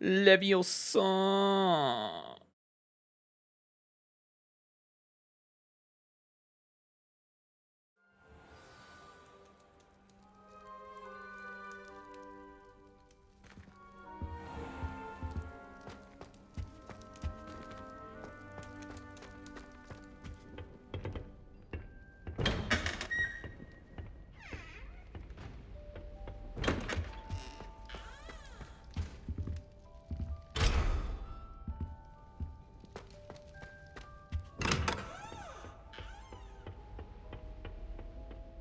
Leviosa.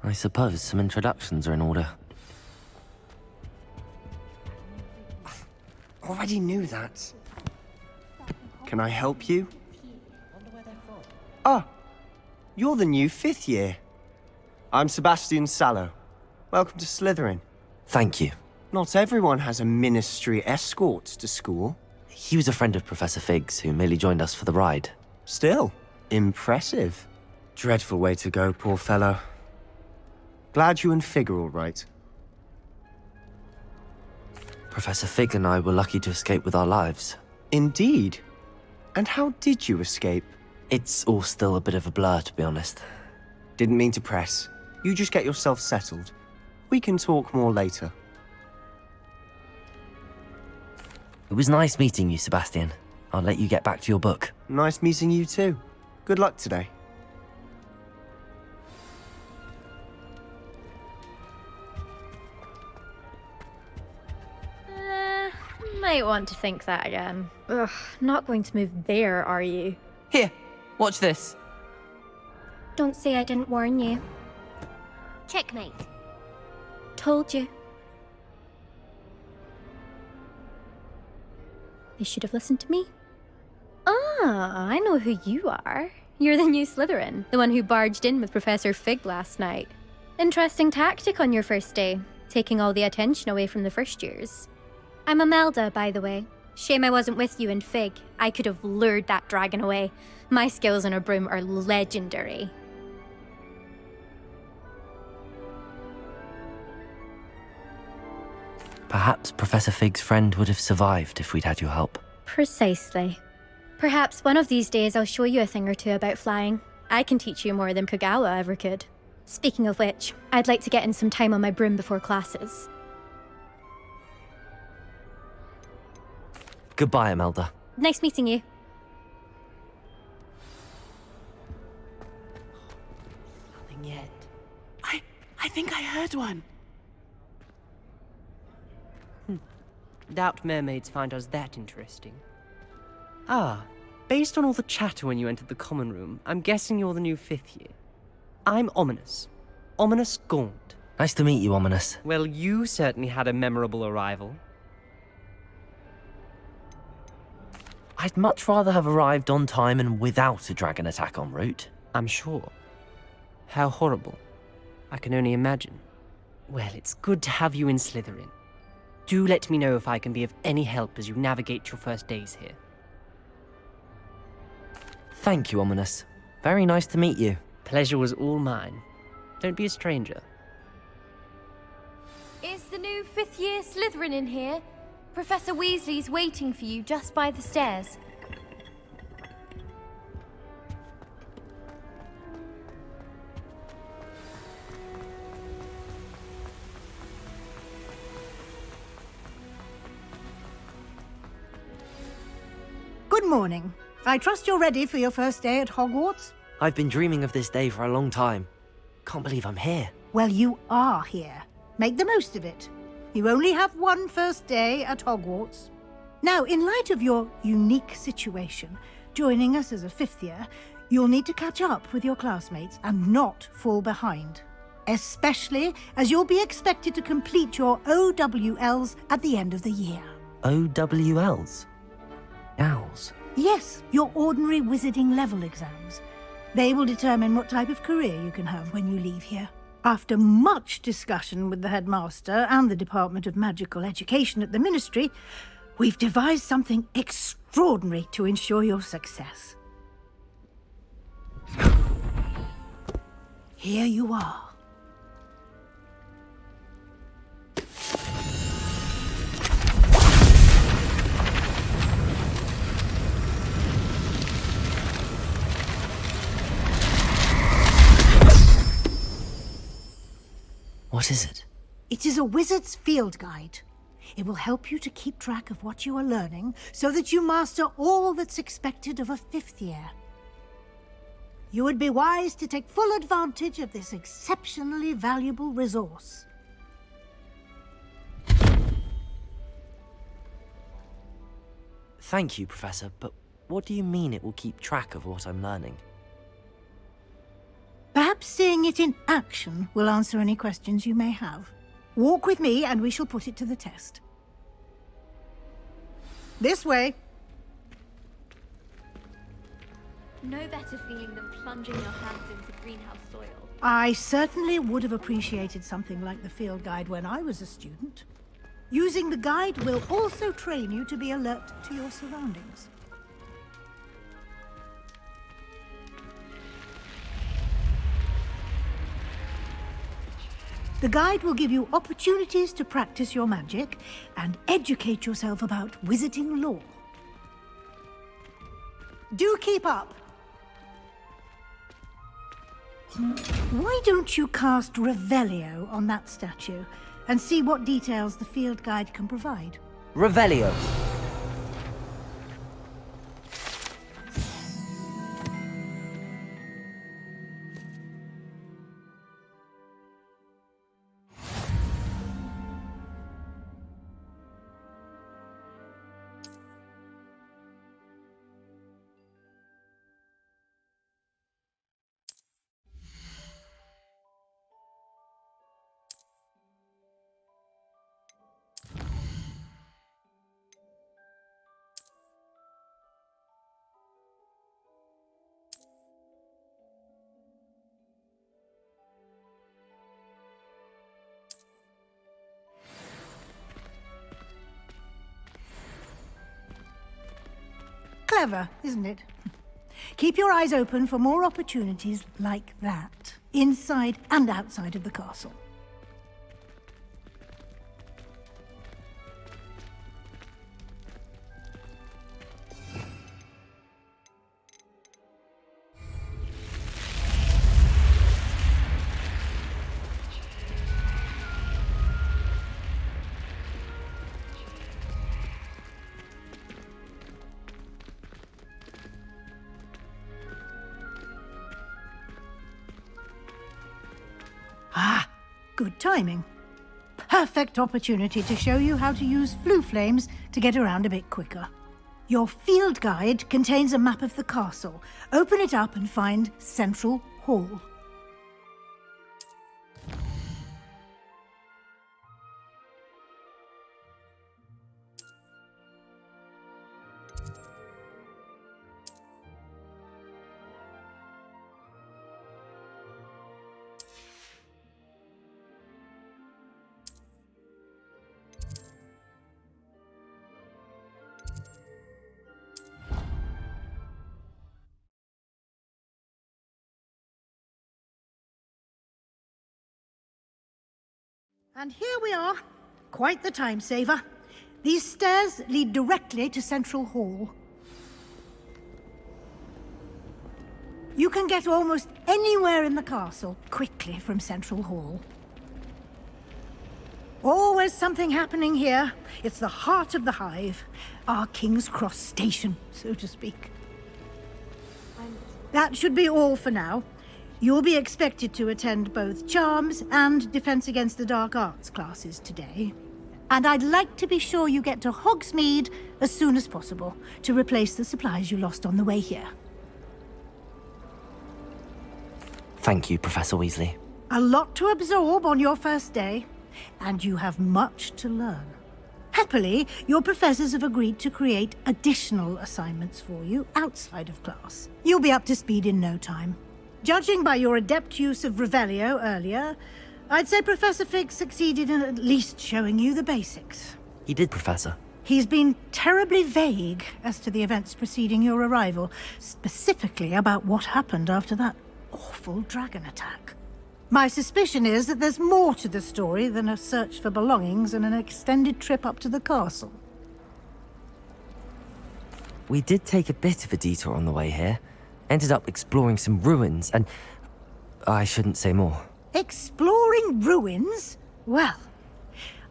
I suppose some introductions are in order. Already knew that. Can I help you? Ah, you're the new 5th year. I'm Sebastian Sallow. Welcome to Slytherin. Thank you. Not everyone has a ministry escort to school. He was a friend of Professor Fig's who merely joined us for the ride. Still, impressive. Dreadful way to go, poor fellow. Glad you and Fig are all right. Professor Fig and I were lucky to escape with our lives. Indeed. And how did you escape? It's all still a bit of a blur, to be honest. Didn't mean to press. You just get yourself settled. We can talk more later. It was nice meeting you, Sebastian. I'll let you get back to your book. Nice meeting you too. Good luck today. Might want to think that again. Ugh, not going to move there, are you? Here, watch this. Don't say I didn't warn you. Checkmate. Told you. They should have listened to me. Ah, I know who you are. You're the new Slytherin, the one who barged in with Professor Fig last night. Interesting tactic on your first day, taking all the attention away from the first years. I'm Imelda, by the way. Shame I wasn't with you and Fig. I could have lured that dragon away. My skills on a broom are legendary. Perhaps Professor Fig's friend would have survived if we'd had your help. Precisely. Perhaps one of these days I'll show you a thing or two about flying. I can teach you more than Kagawa ever could. Speaking of which, I'd like to get in some time on my broom before classes. Goodbye, Imelda. Nice meeting you. Nothing yet. I think I heard one. Doubt mermaids find us that interesting. Ah, based on all the chatter when you entered the common room, I'm guessing you're the new 5th year. I'm Ominous. Ominous Gaunt. Nice to meet you, Ominous. Well, you certainly had a memorable arrival. I'd much rather have arrived on time and without a dragon attack en route. I'm sure. How horrible. I can only imagine. Well, it's good to have you in Slytherin. Do let me know if I can be of any help as you navigate your first days here. Thank you, Ominous. Very nice to meet you. Pleasure was all mine. Don't be a stranger. Is the new 5th year Slytherin in here? Professor Weasley's waiting for you just by the stairs. Good morning. I trust you're ready for your first day at Hogwarts? I've been dreaming of this day for a long time. Can't believe I'm here. Well, you are here. Make the most of it. You only have one first day at Hogwarts. Now, in light of your unique situation, joining us as a 5th year, you'll need to catch up with your classmates and not fall behind. Especially as you'll be expected to complete your OWLs at the end of the year. OWLs? Owls? Yes, your ordinary wizarding level exams. They will determine what type of career you can have when you leave here. After much discussion with the headmaster and the Department of Magical Education at the Ministry, we've devised something extraordinary to ensure your success. Here you are. What is it? It is a wizard's field guide. It will help you to keep track of what you are learning so that you master all that's expected of a 5th year. You would be wise to take full advantage of this exceptionally valuable resource. Thank you, Professor, but what do you mean it will keep track of what I'm learning? Perhaps seeing it in action will answer any questions you may have. Walk with me and we shall put it to the test. This way. No better feeling than plunging your hands into greenhouse soil. I certainly would have appreciated something like the field guide when I was a student. Using the guide will also train you to be alert to your surroundings. The guide will give you opportunities to practice your magic and educate yourself about wizarding lore. Do keep up! Why don't you cast Revelio on that statue and see what details the field guide can provide? Revelio! Clever, isn't it? Keep your eyes open for more opportunities like that, inside and outside of the castle. Ah, good timing. Perfect opportunity to show you how to use flue flames to get around a bit quicker. Your field guide contains a map of the castle. Open it up and find Central Hall. And here we are. Quite the time saver. These stairs lead directly to Central Hall. You can get almost anywhere in the castle quickly from Central Hall. Always something happening here. It's the heart of the hive. Our King's Cross station, so to speak. That should be all for now. You'll be expected to attend both Charms and Defense Against the Dark Arts classes today. And I'd like to be sure you get to Hogsmeade as soon as possible to replace the supplies you lost on the way here. Thank you, Professor Weasley. A lot to absorb on your first day, and you have much to learn. Happily, your professors have agreed to create additional assignments for you outside of class. You'll be up to speed in no time. Judging by your adept use of Revelio earlier, I'd say Professor Fig succeeded in at least showing you the basics. He did, Professor. He's been terribly vague as to the events preceding your arrival, specifically about what happened after that awful dragon attack. My suspicion is that there's more to the story than a search for belongings and an extended trip up to the castle. We did take a bit of a detour on the way here. Ended up exploring some ruins and... I shouldn't say more. Exploring ruins? Well,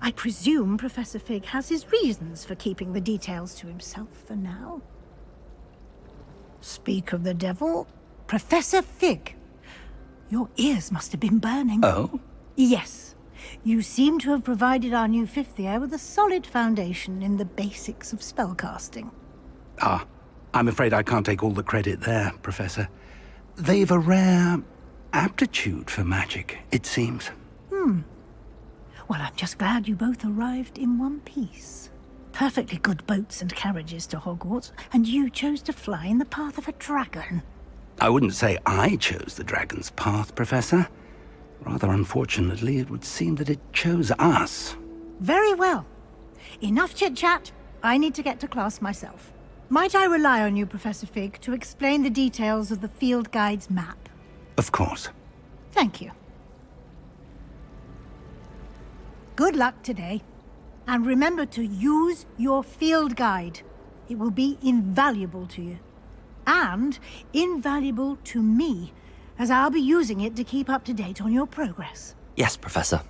I presume Professor Fig has his reasons for keeping the details to himself for now. Speak of the devil, Professor Fig. Your ears must have been burning. Oh? Yes. You seem to have provided our new fifth year with a solid foundation in the basics of spellcasting. Ah, I'm afraid I can't take all the credit there, Professor. They've a rare aptitude for magic, it seems. Well, I'm just glad you both arrived in one piece. Perfectly good boats and carriages to Hogwarts, and you chose to fly in the path of a dragon. I wouldn't say I chose the dragon's path, Professor. Rather unfortunately, it would seem that it chose us. Very well. Enough chit-chat. I need to get to class myself. Might I rely on you, Professor Fig, to explain the details of the field guide's map? Of course. Thank you. Good luck today. And remember to use your field guide. It will be invaluable to you. And invaluable to me, as I'll be using it to keep up to date on your progress. Yes, Professor.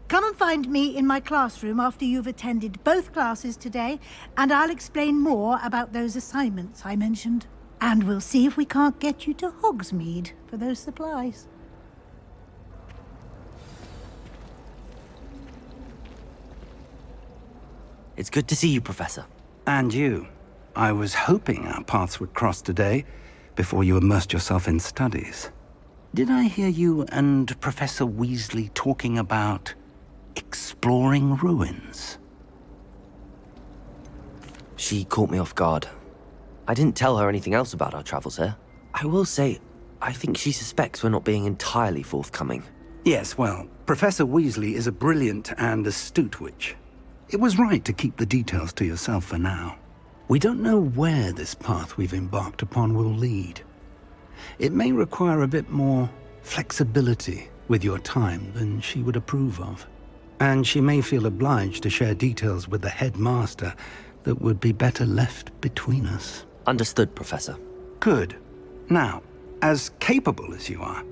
Come and find me in my classroom after you've attended both classes today, and I'll explain more about those assignments I mentioned. And we'll see if we can't get you to Hogsmeade for those supplies. It's good to see you, Professor. And you. I was hoping our paths would cross today, before you immersed yourself in studies. Did I hear you and Professor Weasley talking about exploring ruins? She caught me off guard. I didn't tell her anything else about our travels here. I will say, I think she suspects we're not being entirely forthcoming. Yes, well, Professor Weasley is a brilliant and astute witch. It was right to keep the details to yourself for now. We don't know where this path we've embarked upon will lead. It may require a bit more flexibility with your time than she would approve of. And she may feel obliged to share details with the headmaster that would be better left between us. Understood, Professor. Good. Now, as capable as you are,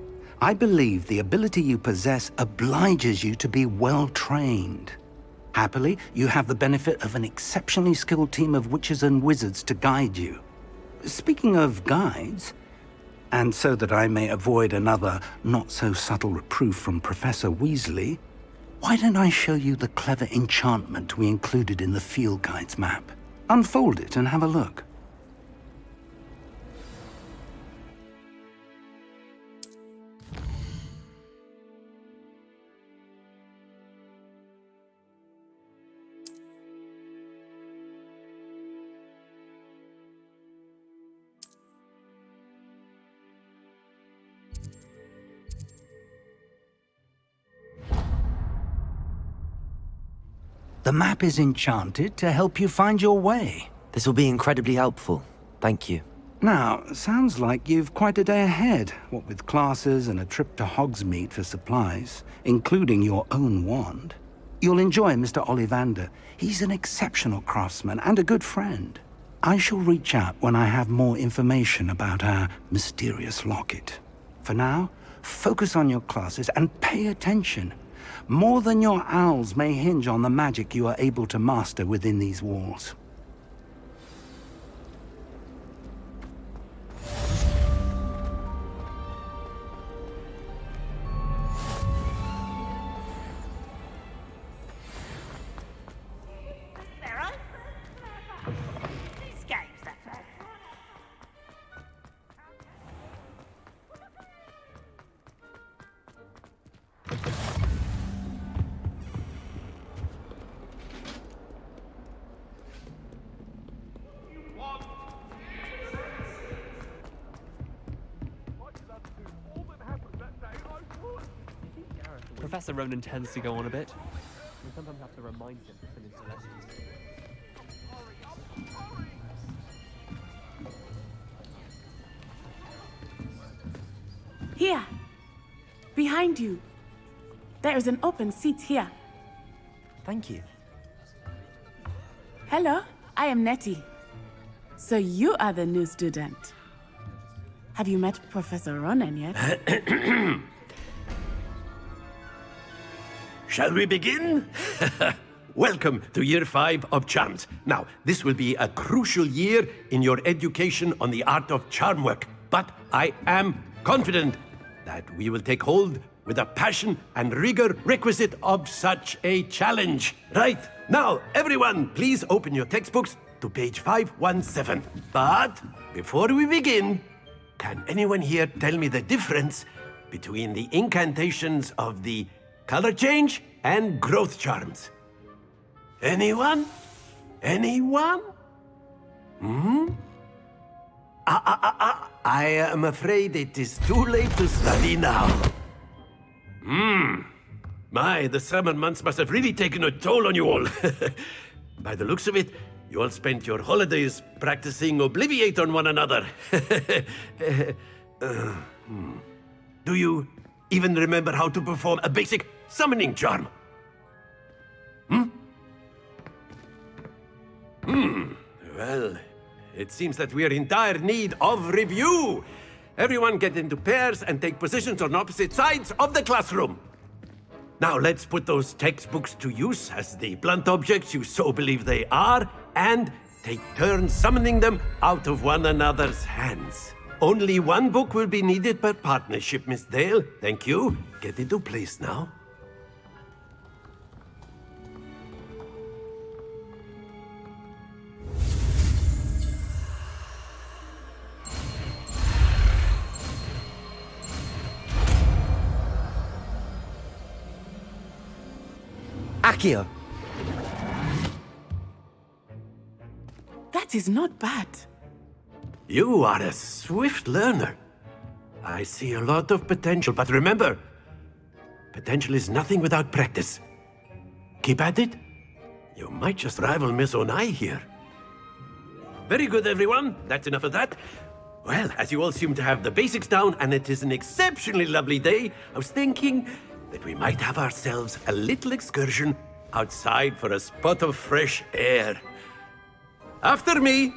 I believe the ability you possess obliges you to be well-trained. Happily, you have the benefit of an exceptionally skilled team of witches and wizards to guide you. Speaking of guides, and so that I may avoid another not-so-subtle reproof from Professor Weasley, why don't I show you the clever enchantment we included in the field guide's map? Unfold it and have a look. The map is enchanted to help you find your way. This will be incredibly helpful. Thank you. Now, sounds like you've quite a day ahead, what with classes and a trip to Hogsmeade for supplies, including your own wand. You'll enjoy Mr. Ollivander. He's an exceptional craftsman and a good friend. I shall reach out when I have more information about our mysterious locket. For now, focus on your classes and pay attention. More than your owls may hinge on the magic you are able to master within these walls. Professor Ronan tends to go on a bit. We sometimes have to remind him to finish the lessons. Here! Behind you! There is an open seat here. Thank you. Hello, I am Nettie. So you are the new student. Have you met Professor Ronan yet? Shall we begin? Welcome to Year 5 of Charms. Now, this will be a crucial year in your education on the art of charm work, but I am confident that we will take hold with the passion and rigor requisite of such a challenge. Right, now, everyone, please open your textbooks to page 517. But before we begin, can anyone here tell me the difference between the incantations of the color change and growth charms? Anyone? Anyone? I am afraid it is too late to study now. My, the summer months must have really taken a toll on you all. By the looks of it, you all spent your holidays practicing Obliviate on one another. Do you even remember how to perform a basic summoning charm? Well, it seems that we are in dire need of review. Everyone get into pairs and take positions on opposite sides of the classroom. Now let's put those textbooks to use as the blunt objects you so believe they are, and take turns summoning them out of one another's hands. Only one book will be needed per partnership, Miss Dale. Thank you. Get into place now. Accio! That is not bad. You are a swift learner. I see a lot of potential, but remember, potential is nothing without practice. Keep at it. You might just rival Miss Onai here. Very good, everyone. That's enough of that. Well, as you all seem to have the basics down, and it is an exceptionally lovely day, I was thinking that we might have ourselves a little excursion outside for a spot of fresh air. After me!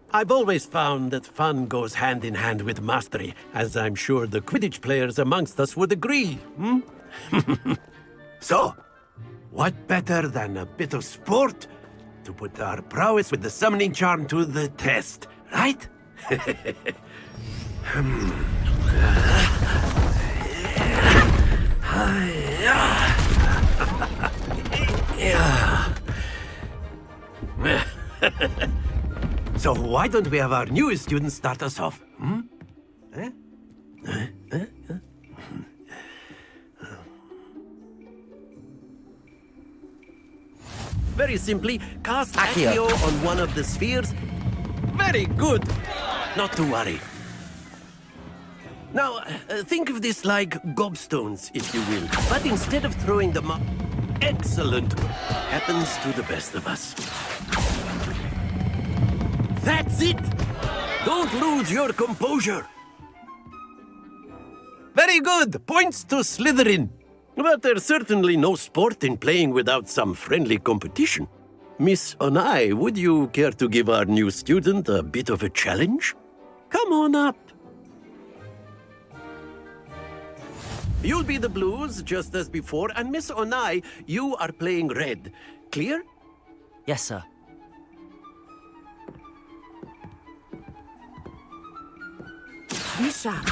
I've always found that fun goes hand in hand with mastery, as I'm sure the Quidditch players amongst us would agree, So, what better than a bit of sport to put our prowess with the summoning charm to the test, right? So why don't we have our newest student start us off? Very simply, cast Accio on one of the spheres. Very good. Not to worry. Now, think of this like gobstones, if you will. But instead of throwing them up, excellent. Happens to the best of us. That's it! Don't lose your composure. Very good. Points to Slytherin. But there's certainly no sport in playing without some friendly competition. Miss Onai, would you care to give our new student a bit of a challenge? Come on up. You'll be the blues, just as before, and Miss Onai, you are playing red. Clear? Yes, sir. Be sharp.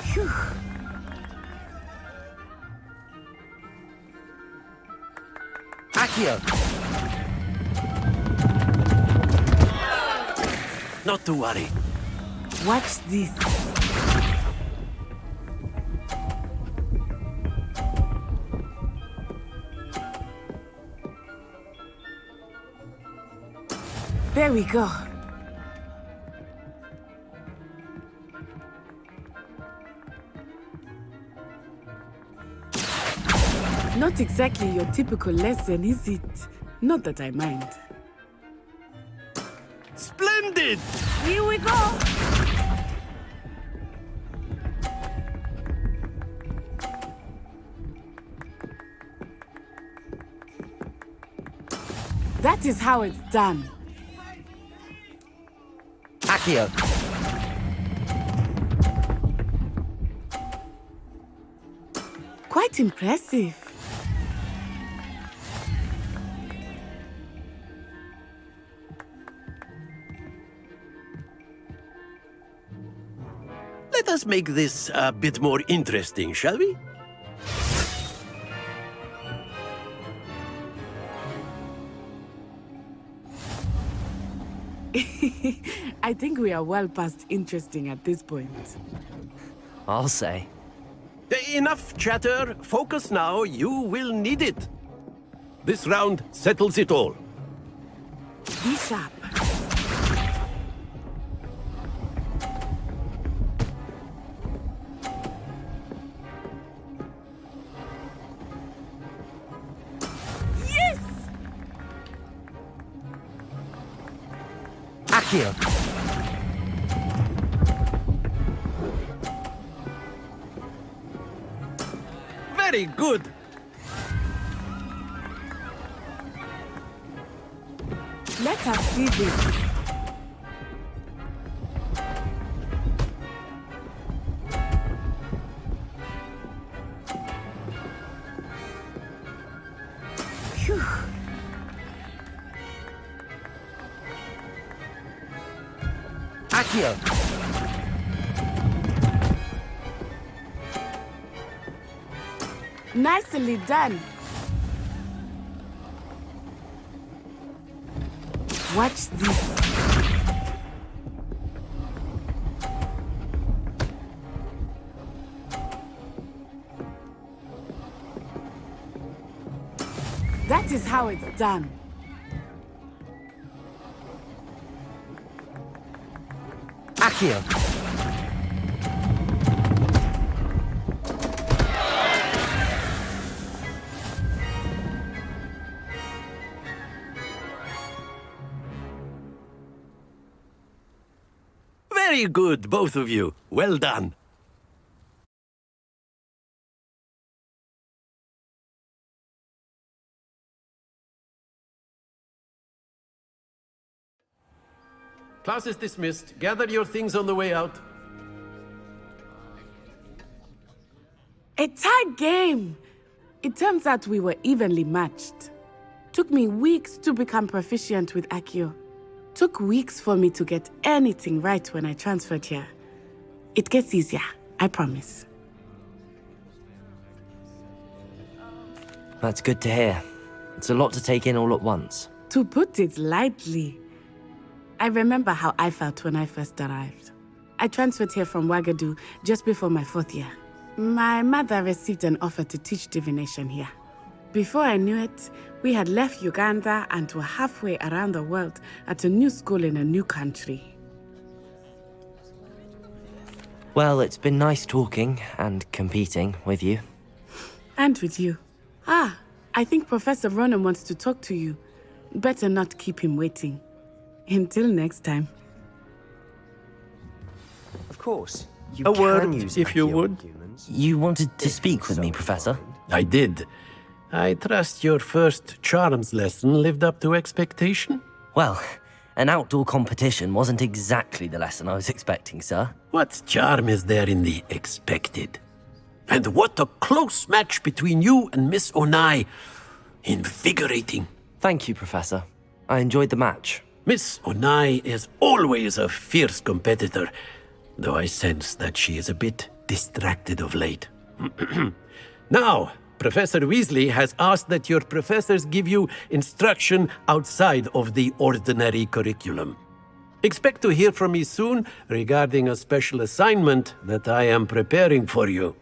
Phew. Accio! Not to worry. Watch this. There we go. Not exactly your typical lesson, is it? Not that I mind. Splendid! Here we go! That is how it's done. Accio! Quite impressive. Let us make this a bit more interesting, shall we? I think we are well past interesting at this point. I'll say. Enough chatter. Focus now. You will need it. This round settles it all. Be sharp. Yes! Accio! Very good. Let us see this. Phew. Accio! Nicely done. Watch this. That is how it's done. Accio! Very good, both of you. Well done. Class is dismissed. Gather your things on the way out. A tie game! It turns out we were evenly matched. Took me weeks to become proficient with Accio. Took weeks for me to get anything right when I transferred here. It gets easier, I promise. That's good to hear. It's a lot to take in all at once. To put it lightly, I remember how I felt when I first arrived. I transferred here from Ouagadougou just before my 4th year. My mother received an offer to teach divination here. Before I knew it, we had left Uganda and were halfway around the world at a new school in a new country. Well, it's been nice talking and competing with you. And with you. Ah, I think Professor Ronan wants to talk to you. Better not keep him waiting. Until next time. Of course. You A can word, use if you Accio would. on humans. You wanted to If speak with me, so Professor? inclined. I did. I trust your first charms lesson lived up to expectation? Well, an outdoor competition wasn't exactly the lesson I was expecting, sir. What charm is there in the expected? And what a close match between you and Miss Onai. Invigorating. Thank you, Professor. I enjoyed the match. Miss Onai is always a fierce competitor, though I sense that she is a bit distracted of late. Now, Professor Weasley has asked that your professors give you instruction outside of the ordinary curriculum. Expect to hear from me soon regarding a special assignment that I am preparing for you.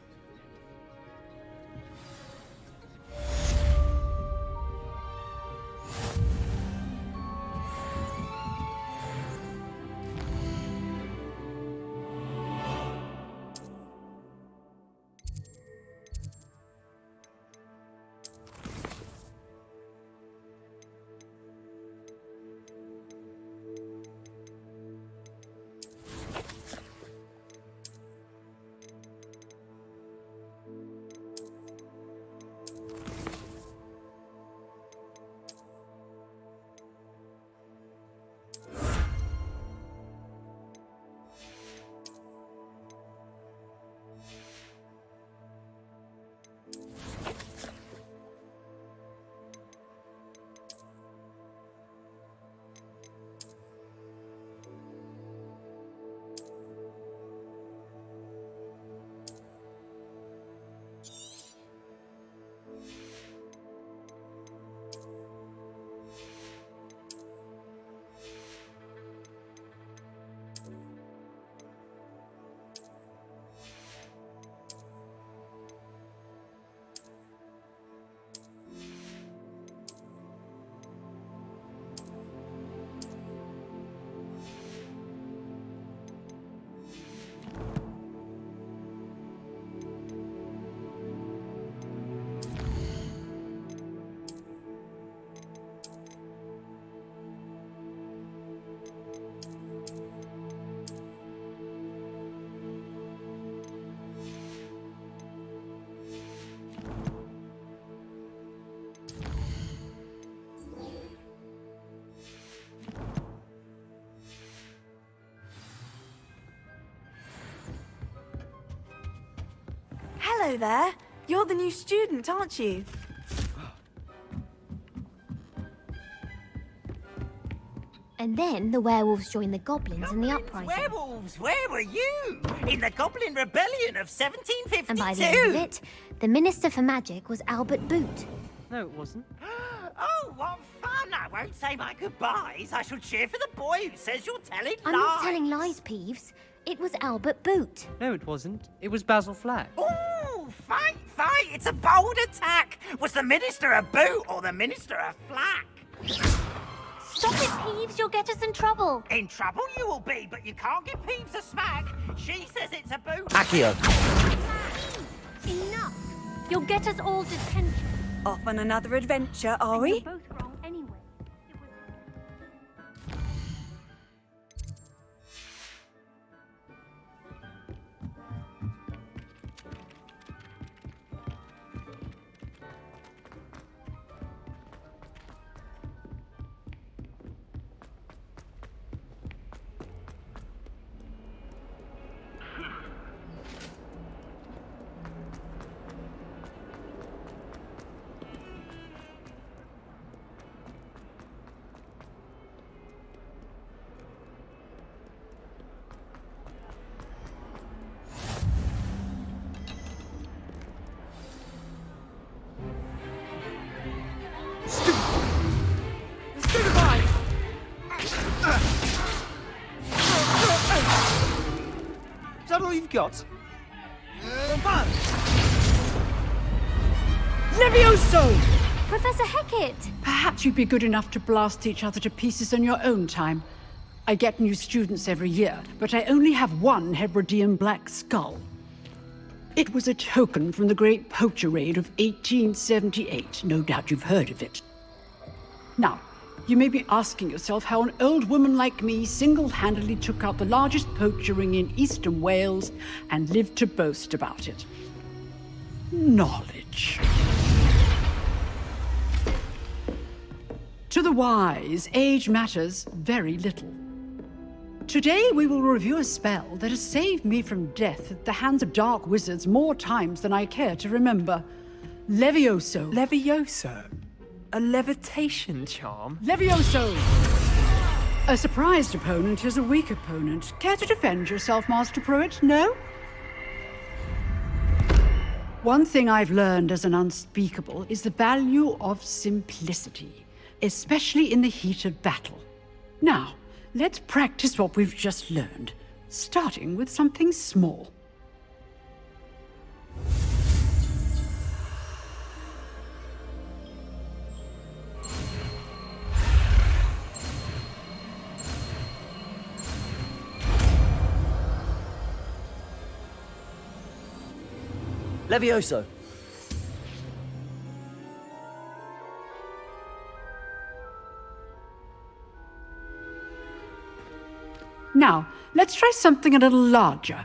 Hello there. You're the new student, aren't you? And then the werewolves joined the goblins in the uprising. Werewolves, where were you? In the Goblin Rebellion of 1752? And by the end of it, the Minister for Magic was Albert Boot. No, it wasn't. Oh, what fun! I won't say my goodbyes. I shall cheer for the boy who says you're telling lies. I'm not telling lies, Peeves. It was Albert Boot. No, it wasn't. It was Basil Flack. Ooh, fight! It's a bold attack. Was the Minister a boot or the Minister a flack? Stop it, Peeves. You'll get us in trouble. In trouble you will be, but you can't give Peeves a smack. She says it's a boot. Accio. Enough. You'll get us all detention. Off on another adventure, are we? You're both wrong anyway. Is that all you've got? Levioso! Professor Hecat! Perhaps you'd be good enough to blast each other to pieces on your own time. I get new students every year, but I only have one Hebridean black skull. It was a token from the Great Poacher Raid of 1878. No doubt you've heard of it. Now, you may be asking yourself how an old woman like me single-handedly took out the largest poacher ring in eastern Wales and lived to boast about it. Knowledge. To the wise, age matters very little. Today we will review a spell that has saved me from death at the hands of dark wizards more times than I care to remember. Levioso. Levioso? A levitation charm? Levioso! A surprised opponent is a weak opponent. Care to defend yourself, Master Pruitt? No? One thing I've learned as an unspeakable is the value of simplicity, especially in the heat of battle. Now, let's practice what we've just learned, starting with something small. Levioso. Now, let's try something a little larger.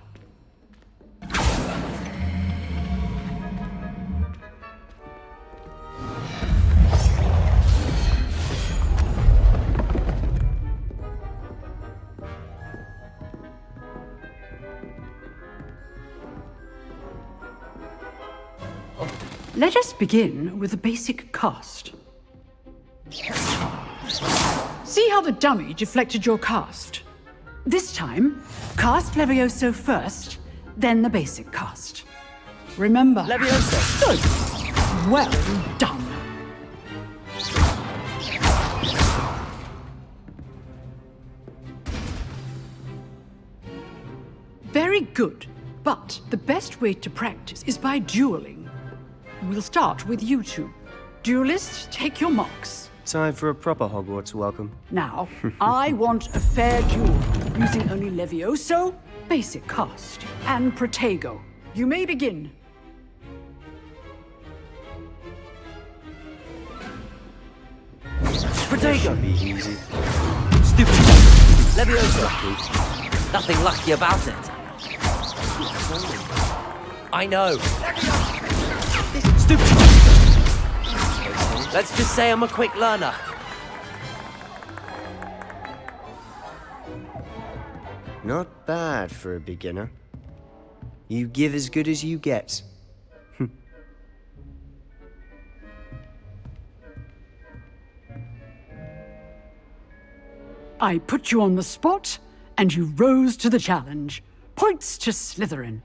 Let us begin with the basic cast. See how the dummy deflected your cast? This time, cast Levioso first, then the basic cast. Remember... Levioso! Good. Well done. Very good. But the best way to practice is by dueling. We'll start with you two. Duelists, take your marks. Time for a proper Hogwarts welcome. Now, I want a fair duel, using only Levioso, basic cast, and Protego. You may begin. Protego! Be easy. Stupid! Levioso! Nothing lucky about it. I know. Stupid! Let's just say I'm a quick learner. Not bad for a beginner. You give as good as you get. I put you on the spot, and you rose to the challenge. Points to Slytherin.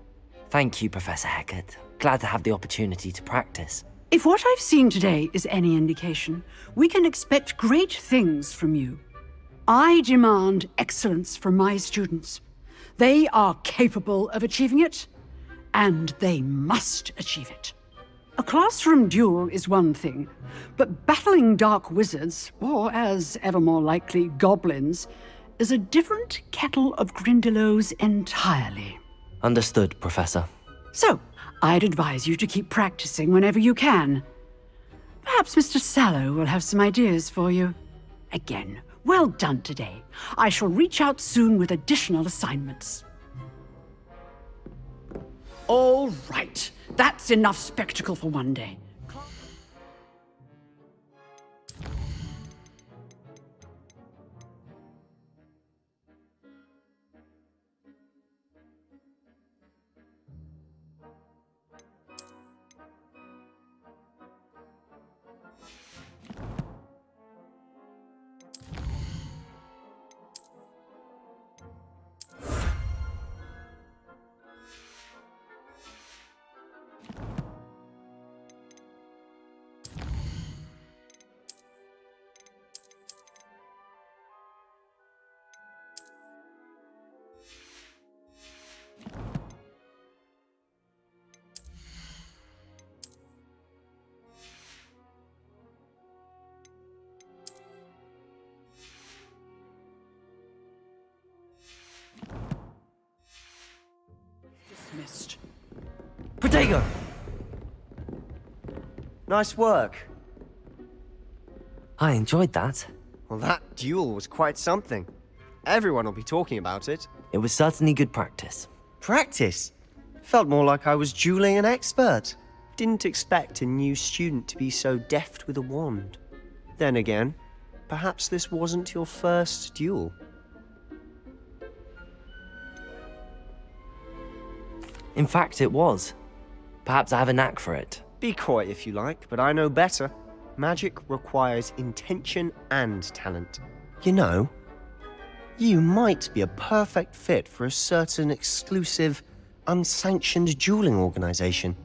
Thank you, Professor Hecat. Glad to have the opportunity to practice. If what I've seen today is any indication, we can expect great things from you. I demand excellence from my students. They are capable of achieving it, and they must achieve it. A classroom duel is one thing, but battling dark wizards, or as ever more likely, goblins, is a different kettle of Grindylows entirely. Understood, Professor. So, I'd advise you to keep practicing whenever you can. Perhaps Mr. Sallow will have some ideas for you. Again, well done today. I shall reach out soon with additional assignments. All right. That's enough spectacle for one day. Dismissed. Protego! Nice work. I enjoyed that. Well, that duel was quite something. Everyone will be talking about it. It was certainly good practice. Practice? Felt more like I was dueling an expert. Didn't expect a new student to be so deft with a wand. Then again, perhaps this wasn't your first duel. In fact, it was. Perhaps I have a knack for it. Be coy if you like, but I know better. Magic requires intention and talent. You know, you might be a perfect fit for a certain exclusive, unsanctioned dueling organization.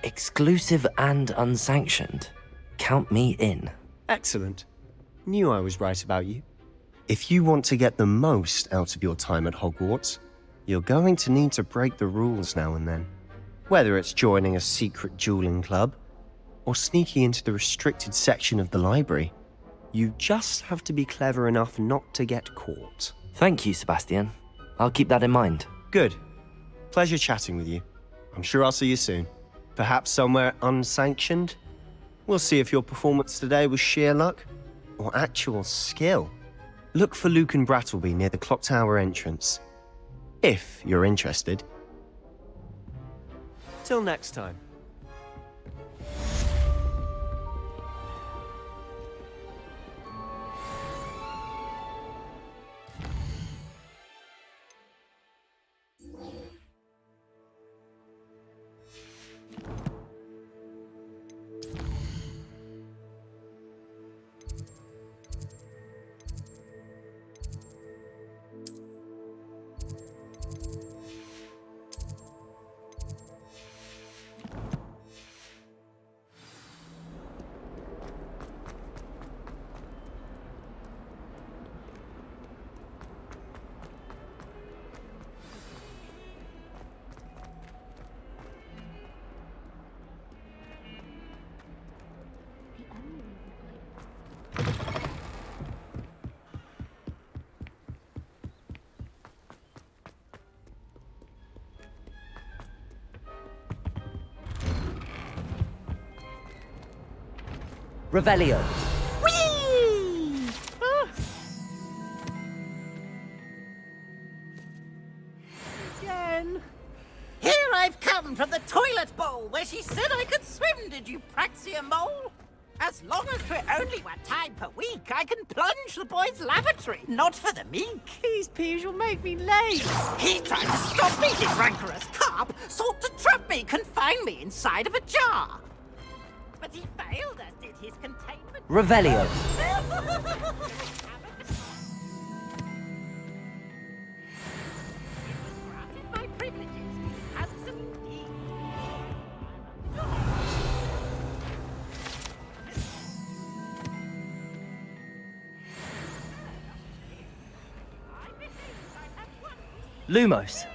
Exclusive and unsanctioned. Count me in. Excellent. Knew I was right about you. If you want to get the most out of your time at Hogwarts, you're going to need to break the rules now and then. Whether it's joining a secret dueling club, or sneaking into the restricted section of the library, you just have to be clever enough not to get caught. Thank you, Sebastian. I'll keep that in mind. Good. Pleasure chatting with you. I'm sure I'll see you soon. Perhaps somewhere unsanctioned? We'll see if your performance today was sheer luck or actual skill. Look for Luke and Brattleby near the clock tower entrance. If you're interested. Till next time. Revelio. Whee! Again. Here I've come from the toilet bowl where she said I could swim, did you Praxia mole? As long as we're only 1 time per week, I can plunge the boys' lavatory, not for the meek. These peas will make me late. He tried to stop me, his rancorous carp, sought to trap me, confine me inside of a jar. but he failed, as did his containment. Revelio. Granted my privileges. Handsome indeed. Lumos.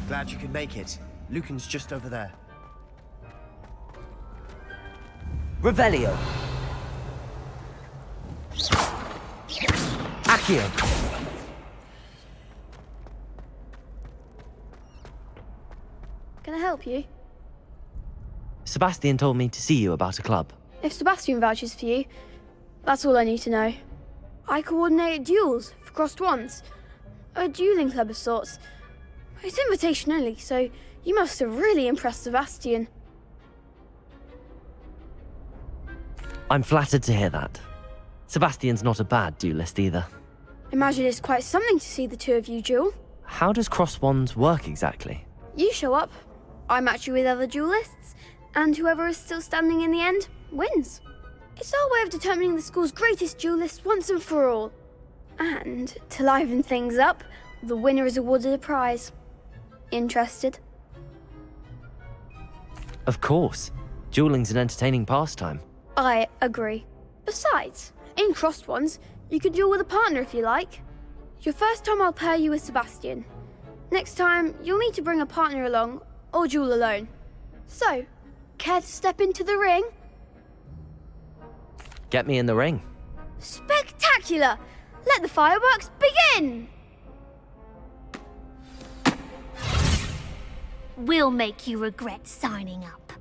Glad you could make it. Lucan's just over there. Revelio. Accio. Can I help you? Sebastian told me to see you about a club. If Sebastian vouches for you, that's all I need to know. I coordinate duels for crossed wands. A dueling club of sorts. It's invitation only, so you must have really impressed Sebastian. I'm flattered to hear that. Sebastian's not a bad duelist either. Imagine it's quite something to see the two of you duel. How does cross wands work exactly? You show up, I match you with other duelists, and whoever is still standing in the end wins. It's our way of determining the school's greatest duelist once and for all. And to liven things up, the winner is awarded a prize. Interested? Of course. Dueling's an entertaining pastime. I agree. Besides, in crossed ones, you can duel with a partner if you like. Your first time I'll pair you with Sebastian. Next time, you'll need to bring a partner along, or duel alone. So, care to step into the ring? Get me in the ring. Spectacular! Let the fireworks begin! We'll make you regret signing up.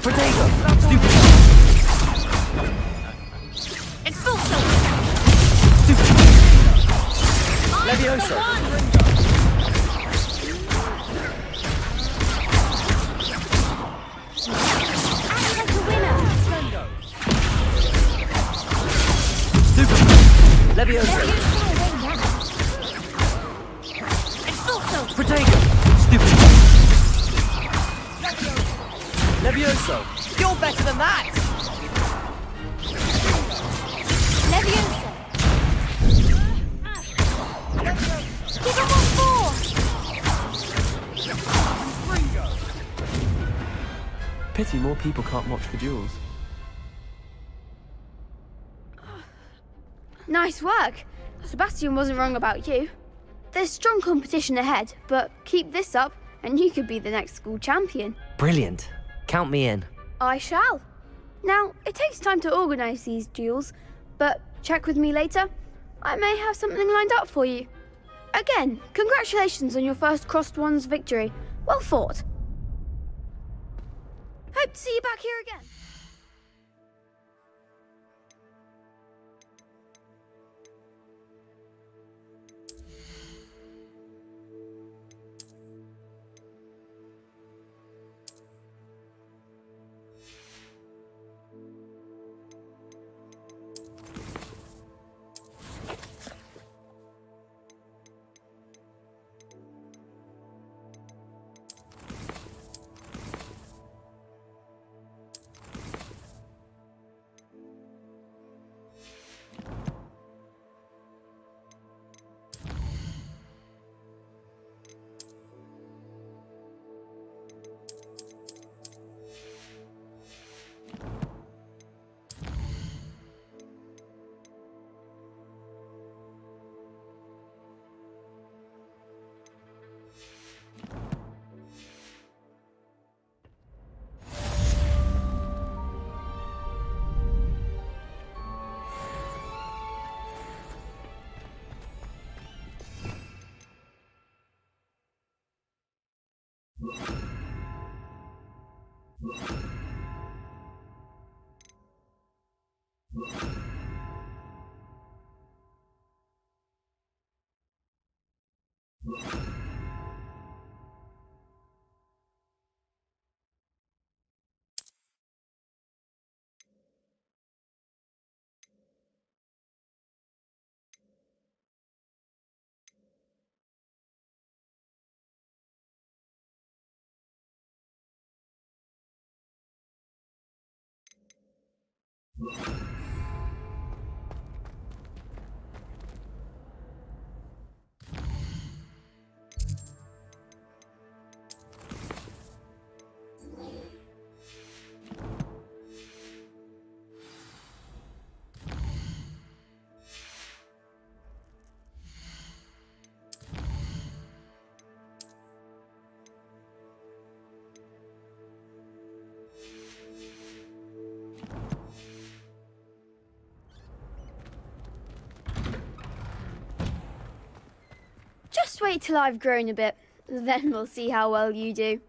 Protego! Stupid! Expulso! Levioso! Levioso! Expulso! Protego! Stupid! Levioso! You're better than that! Leviosa! Give him one more! Pity more people can't watch the duels. Nice work. Sebastian wasn't wrong about you. There's strong competition ahead, but keep this up and you could be the next school champion. Brilliant. Count me in. I shall. Now, it takes time to organise these duels, but check with me later. I may have something lined up for you. Again, congratulations on your first crossed ones victory. Well fought. Hope to see you back here again. Just wait till I've grown a bit. Then we'll see how well you do.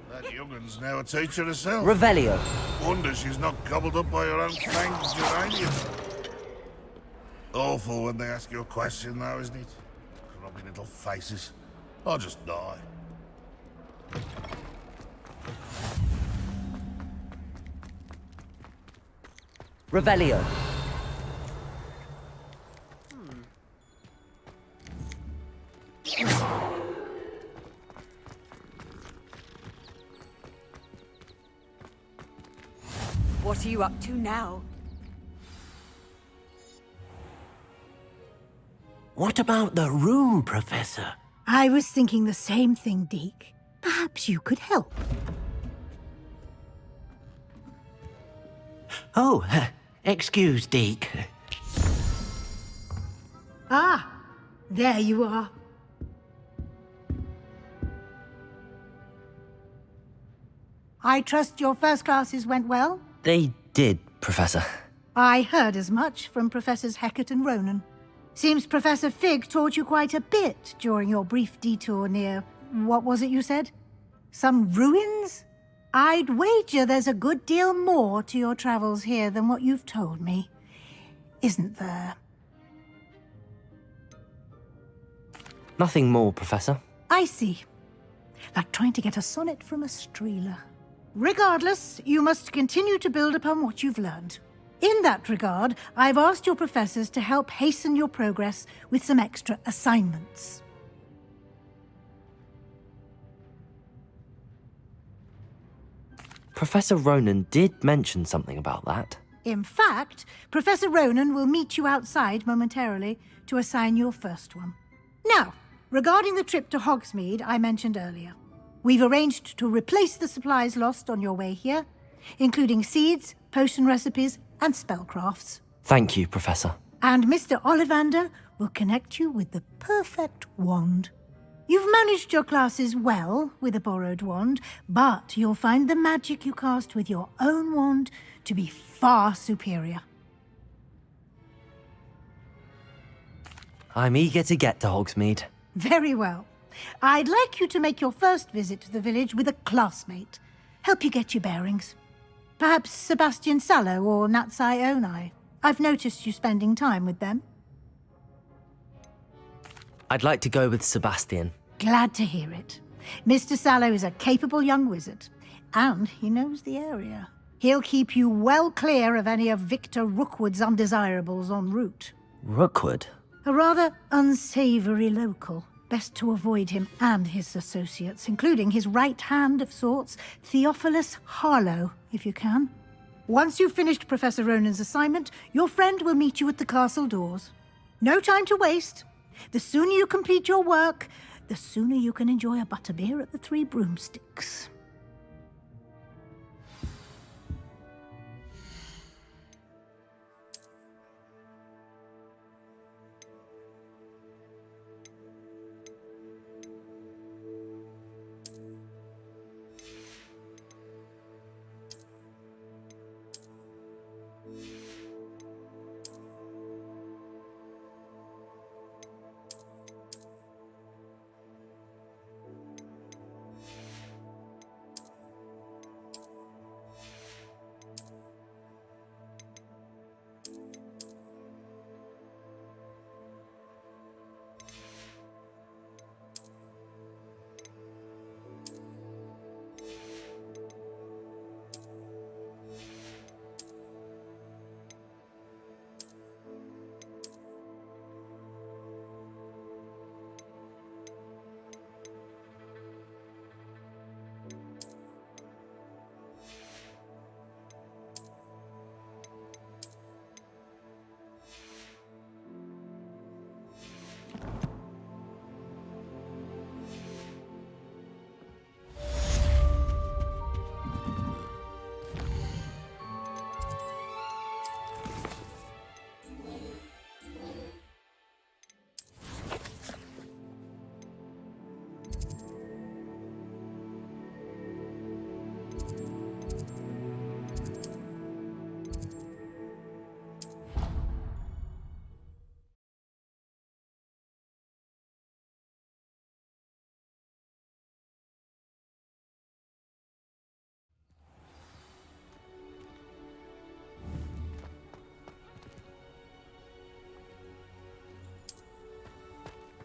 That youngun's now a teacher herself. Revelio. Wonder she's not gobbled up by her own fanged geranium. Awful when they ask you a question, though, isn't it? Grubby little faces. I'll just die. Revelio. What are you up to now? What about the room, Professor? I was thinking the same thing, Deke. Perhaps you could help. Oh, excuse, Deke. Ah, there you are. I trust your first classes went well? They did, Professor. I heard as much from Professors Hecat and Ronan. Seems Professor Fig taught you quite a bit during your brief detour near... what was it you said? Some ruins? I'd wager there's a good deal more to your travels here than what you've told me. Isn't there? Nothing more, Professor. I see. Like trying to get a sonnet from a streeler. Regardless, you must continue to build upon what you've learned. In that regard, I've asked your professors to help hasten your progress with some extra assignments. Professor Ronan did mention something about that. In fact, Professor Ronan will meet you outside momentarily to assign your first one. Now, regarding the trip to Hogsmeade I mentioned earlier, we've arranged to replace the supplies lost on your way here, including seeds, potion recipes, and spellcrafts. Thank you, Professor. And Mr. Ollivander will connect you with the perfect wand. You've managed your classes well with a borrowed wand, but you'll find the magic you cast with your own wand to be far superior. I'm eager to get to Hogsmeade. Very well. I'd like you to make your first visit to the village with a classmate. Help you get your bearings. Perhaps Sebastian Sallow or Natsai Onai. I've noticed you spending time with them. I'd like to go with Sebastian. Glad to hear it. Mr. Sallow is a capable young wizard, and he knows the area. He'll keep you well clear of any of Victor Rookwood's undesirables en route. Rookwood? A rather unsavory local. Best to avoid him and his associates, including his right hand of sorts, Theophilus Harlow, if you can. Once you've finished Professor Ronan's assignment, your friend will meet you at the castle doors. No time to waste. The sooner you complete your work, the sooner you can enjoy a butterbeer at the Three Broomsticks.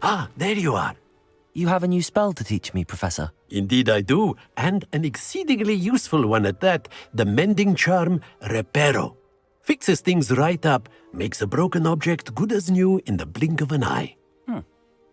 Ah, there you are. You have a new spell to teach me, Professor. Indeed I do, and an exceedingly useful one at that, the mending charm Reparo. Fixes things right up, makes a broken object good as new in the blink of an eye.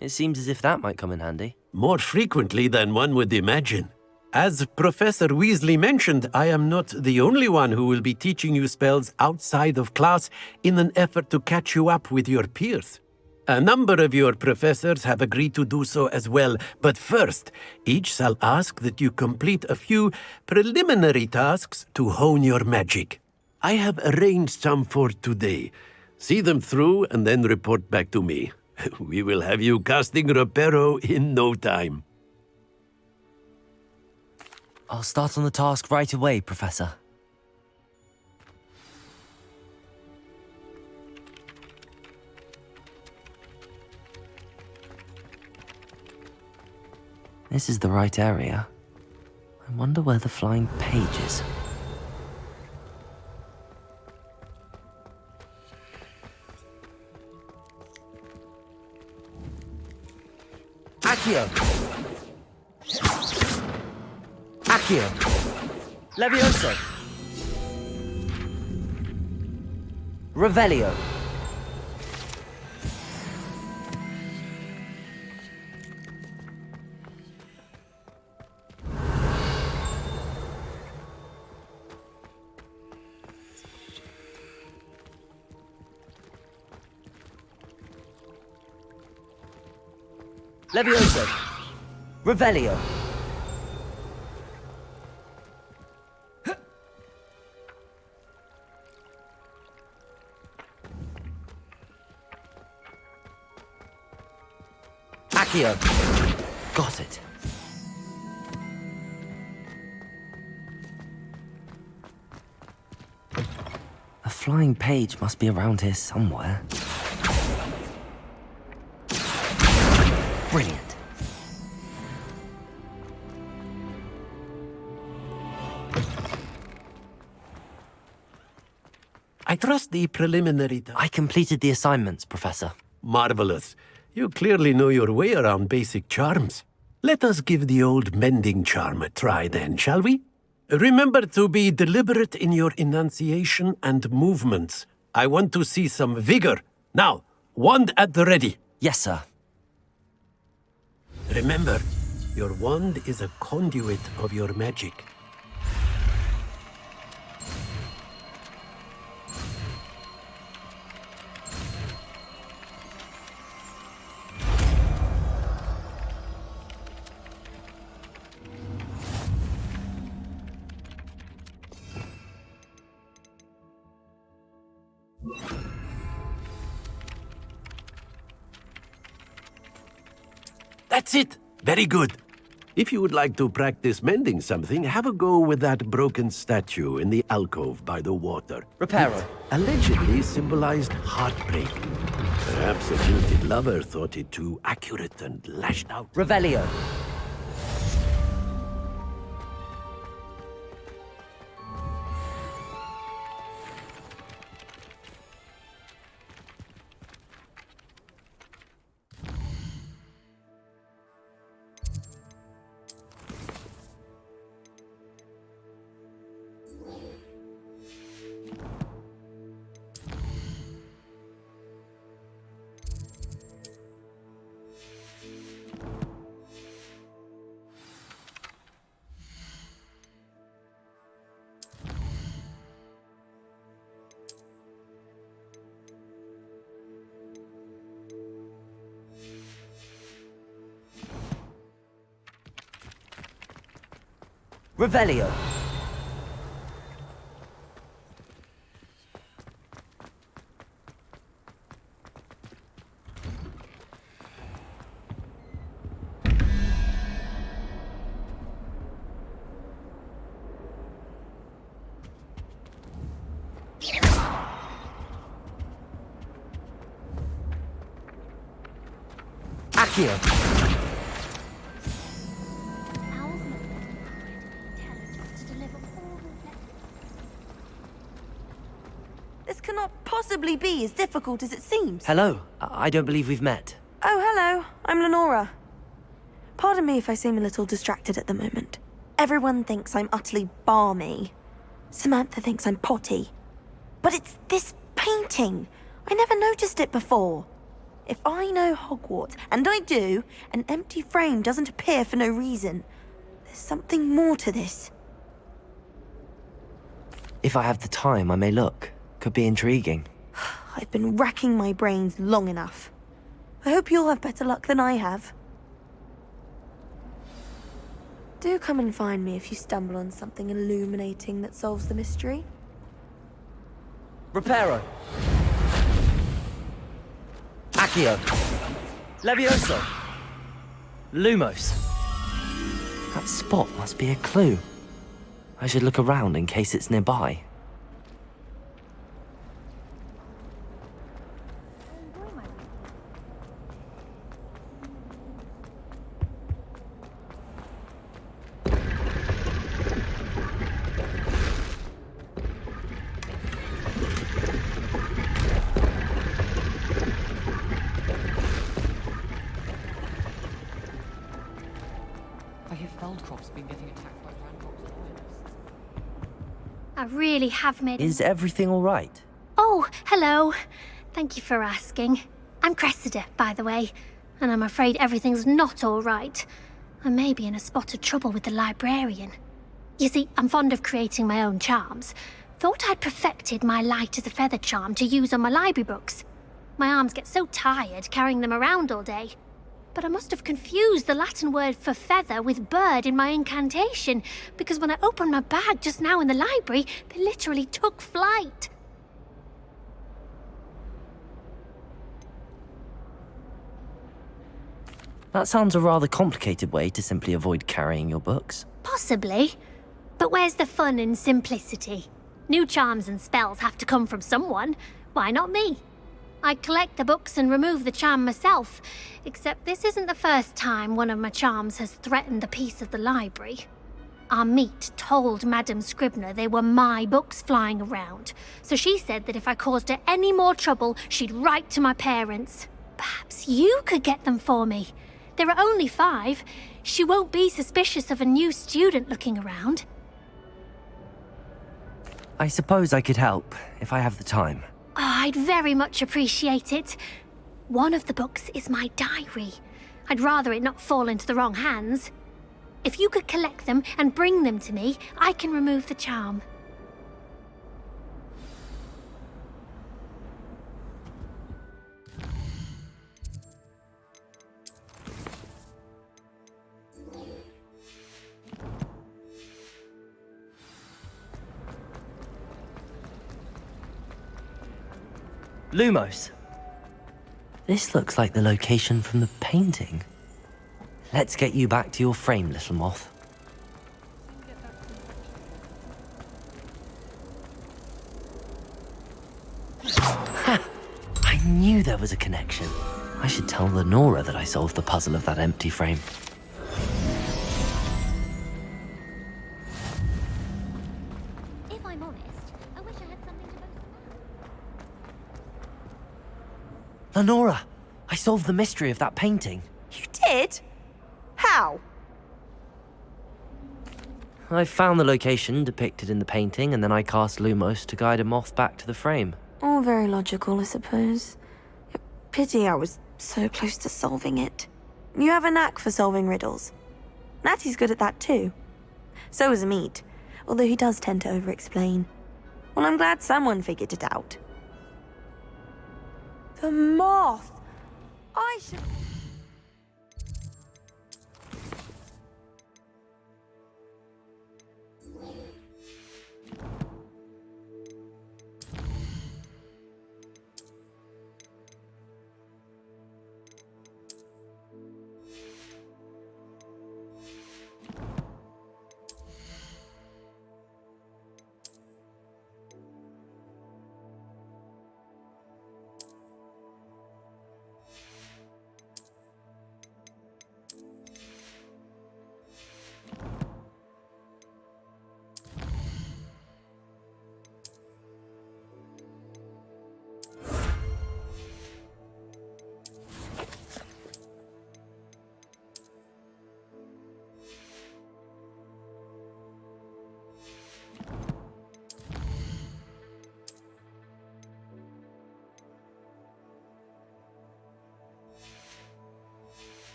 It seems as if that might come in handy. More frequently than one would imagine. As Professor Weasley mentioned, I am not the only one who will be teaching you spells outside of class in an effort to catch you up with your peers. A number of your professors have agreed to do so as well, but first, each shall ask that you complete a few preliminary tasks to hone your magic. I have arranged some for today. See them through and then report back to me. We will have you casting Reparo in no time. I'll start on the task right away, Professor. This is the right area. I wonder where the flying page is. Accio! Accio! Levioso! Revelio! Levioso! Revelio! Accio! Got it. A flying page must be around here somewhere. Brilliant. I trust the preliminary... I completed the assignments, Professor. Marvelous. You clearly know your way around basic charms. Let us give the old mending charm a try then, shall we? Remember to be deliberate in your enunciation and movements. I want to see some vigor. Now, wand at the ready. Yes, sir. Remember, your wand is a conduit of your magic. That's it! Very good. If you would like to practice mending something, have a go with that broken statue in the alcove by the water. Reparo. It allegedly symbolized heartbreak. Perhaps a jilted lover thought it too accurate and lashed out. Revelio. Revelio. Accio. This cannot possibly be as difficult as it seems. Hello. I don't believe we've met. Oh, Hello, I'm Lenora. Pardon me if I seem a little distracted at the moment. Everyone thinks I'm utterly balmy. Samantha thinks I'm potty. But it's this painting. I never noticed it before. If I know Hogwarts, and I do, an empty frame doesn't appear for no reason. There's something more to this. If I have the time, I may look. Could be intriguing. I've been racking my brains long enough. I hope you'll have better luck than I have. Do come and find me if you stumble on something illuminating that solves the mystery. Reparo. Accio. Levioso. Lumos. That spot must be a clue. I should look around in case it's nearby. I really have made... Is everything all right? Oh, hello. Thank you for asking. I'm Cressida, by the way, and I'm afraid everything's not all right. I may be in a spot of trouble with the librarian. You see, I'm fond of creating my own charms. Thought I'd perfected my light as a feather charm to use on my library books. My arms get so tired carrying them around all day. But I must have confused the Latin word for feather with bird in my incantation, because when I opened my bag just now in the library, they literally took flight. That sounds a rather complicated way to simply avoid carrying your books. Possibly. But where's the fun in simplicity? New charms and spells have to come from someone. Why not me? I collect the books and remove the charm myself, except this isn't the first time one of my charms has threatened the peace of the library. Our meet told Madame Scribner they were my books flying around, so she said that if I caused her any more trouble, she'd write to my parents. Perhaps you could get them for me. There are only 5. She won't be suspicious of a new student looking around. I suppose I could help, if I have the time. Oh, I'd very much appreciate it. One of the books is my diary. I'd rather it not fall into the wrong hands. If you could collect them and bring them to me, I can remove the charm. Lumos. This looks like the location from the painting. Let's get you back to your frame, little moth. Ha! I knew there was a connection. I should tell Lenora that I solved the puzzle of that empty frame. If I'm honest, I wish I had something to boast about. Lenora, I solved the mystery of that painting. You did? How? I found the location depicted in the painting, and then I cast Lumos to guide a moth back to the frame. All very logical, I suppose. Pity I was so close to solving it. You have a knack for solving riddles. Natty's good at that too. So is Mead, although he does tend to over-explain. Well, I'm glad someone figured it out. The moth! I should...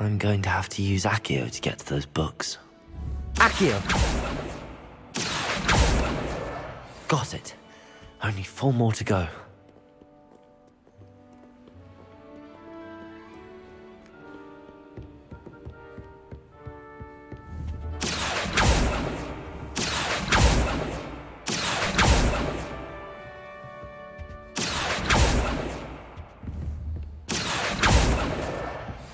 I'm going to have to use Accio to get to those books. Accio! Got it. Only 4 more to go.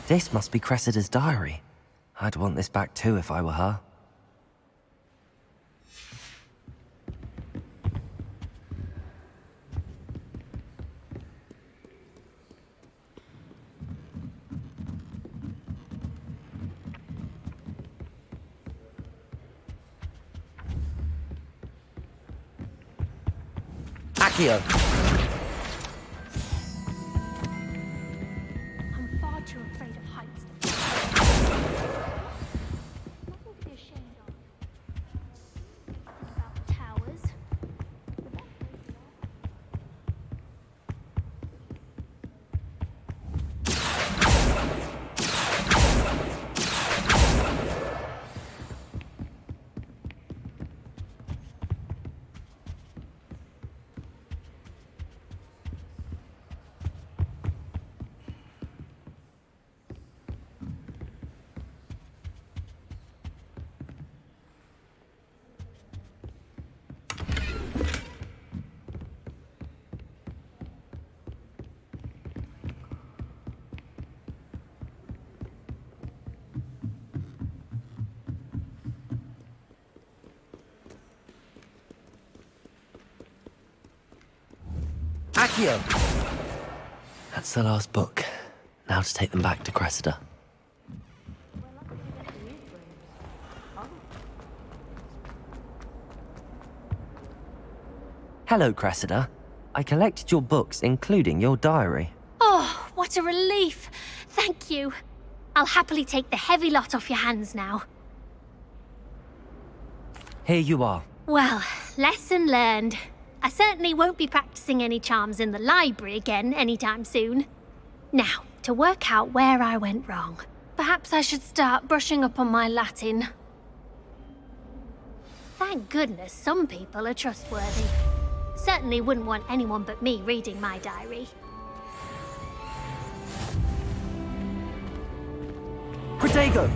This must be Cressida's diary. I'd want this back too if I were her. Accio! I'm far too afraid of heights. Nothing to be ashamed of. Think about towers. Accio! That's the last book. Now to take them back to Cressida. Hello, Cressida. I collected your books, including your diary. Oh, what a relief. Thank you. I'll happily take the heavy lot off your hands now. Here you are. Well, lesson learned. I certainly won't be practicing any charms in the library again anytime soon. Now, to work out where I went wrong. Perhaps I should start brushing up on my Latin. Thank goodness some people are trustworthy. Certainly wouldn't want anyone but me reading my diary. Protego!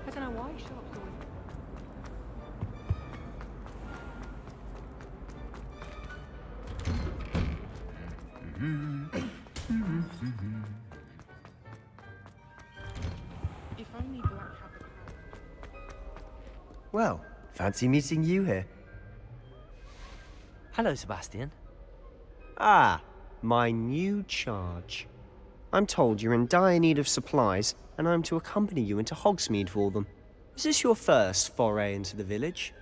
I don't know why you shot going. If only Black had the power. Well, fancy meeting you here. Hello, Sebastian. Ah, my new charge. I'm told you're in dire need of supplies, and I'm to accompany you into Hogsmeade for them. Is this your first foray into the village?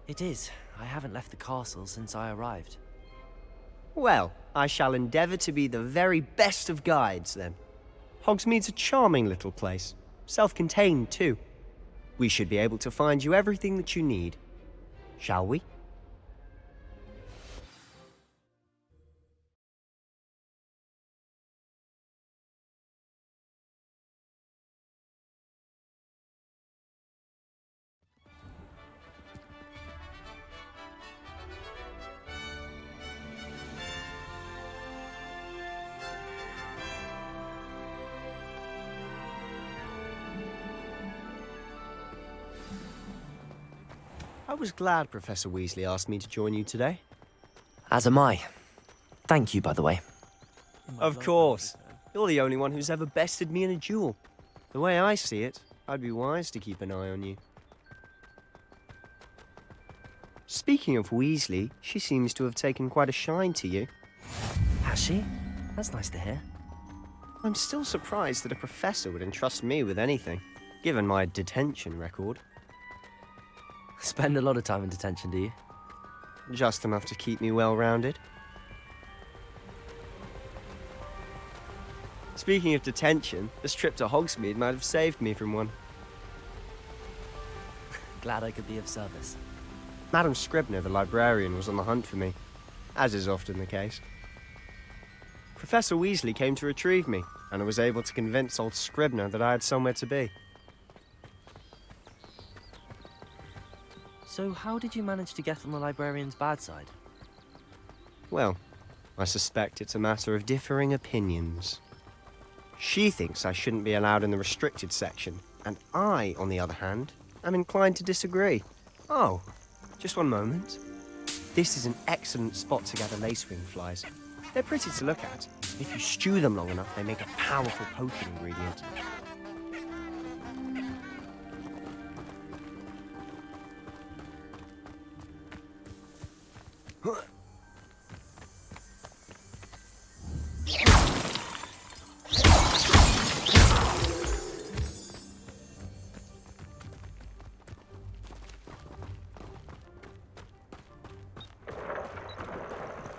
It is. I haven't left the castle since I arrived. Well, I shall endeavour to be the very best of guides, then. Hogsmeade's a charming little place. Self-contained, too. We should be able to find you everything that you need. Shall we? I was glad Professor Weasley asked me to join you today. As am I. Thank you, by the way. Of course. You're the only one who's ever bested me in a duel. The way I see it, I'd be wise to keep an eye on you. Speaking of Weasley, she seems to have taken quite a shine to you. Has she? That's nice to hear. I'm still surprised that a professor would entrust me with anything, given my detention record. Spend a lot of time in detention, do you? Just enough to keep me well-rounded. Speaking of detention, this trip to Hogsmeade might have saved me from one. Glad I could be of service. Madam Scribner, the librarian, was on the hunt for me, as is often the case. Professor Weasley came to retrieve me, and I was able to convince old Scribner that I had somewhere to be. So how did you manage to get on the librarian's bad side? Well, I suspect it's a matter of differing opinions. She thinks I shouldn't be allowed in the restricted section, and I, on the other hand, am inclined to disagree. Oh, just one moment. This is an excellent spot to gather lacewing flies. They're pretty to look at. If you stew them long enough, they make a powerful potion ingredient.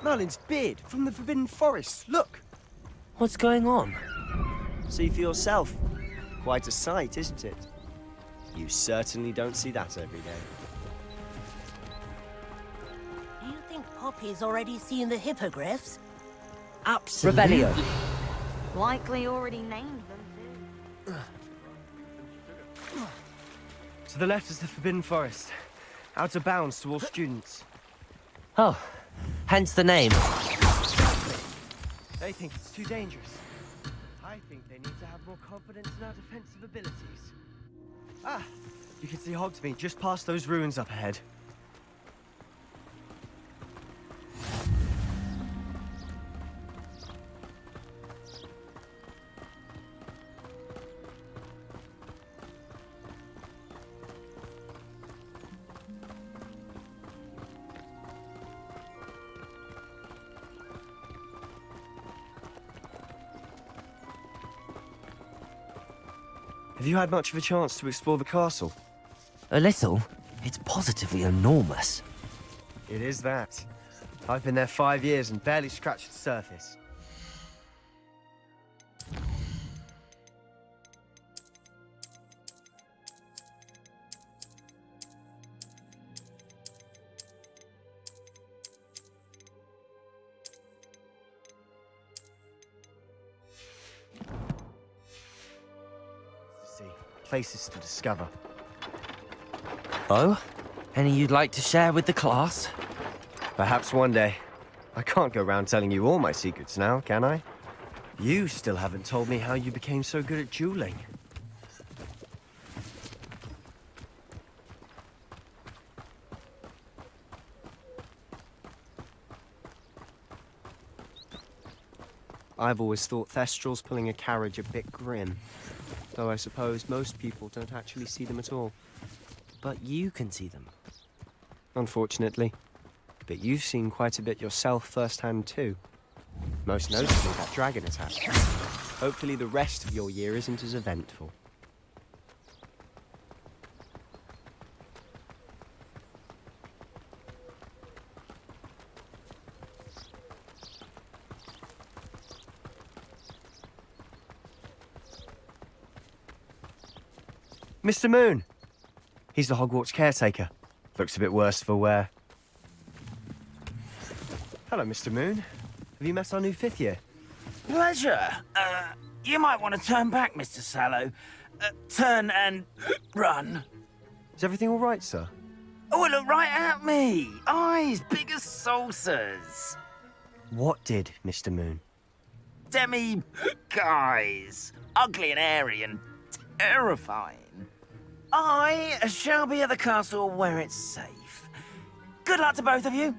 Merlin's beard from the Forbidden Forest. Look! What's going on? See for yourself. Quite a sight, isn't it? You certainly don't see that every day. Do you think Poppy's already seen the hippogriffs? Absolutely. Revelio. Likely already named them, too. To the left is the Forbidden Forest. Out of bounds to all students. Oh, hence the name. They think it's too dangerous. I think they need to have more confidence in our defensive abilities. Ah, you can see Hogsmeade just past those ruins up ahead. Have you had much of a chance to explore the castle? A little. It's positively enormous. It is that. I've been there 5 years and barely scratched the surface. Places to discover. Oh? Any you'd like to share with the class? Perhaps one day. I can't go around telling you all my secrets now, can I? You still haven't told me how you became so good at dueling. I've always thought Thestrals pulling a carriage a bit grim. Though I suppose most people don't actually see them at all. But you can see them. Unfortunately. But you've seen quite a bit yourself firsthand too. Most notably that dragon attack. Hopefully the rest of your year isn't as eventful. Mr. Moon! He's the Hogwarts caretaker. Looks a bit worse for wear. Hello, Mr. Moon. Have you met our new 5th year? Pleasure. You might want to turn back, Mr. Sallow. Turn and run. Is everything all right, sir? Oh, look right at me. Eyes big as saucers. What did, Mr. Moon? Guys. Ugly and airy and terrifying. I shall be at the castle where it's safe. Good luck to both of you.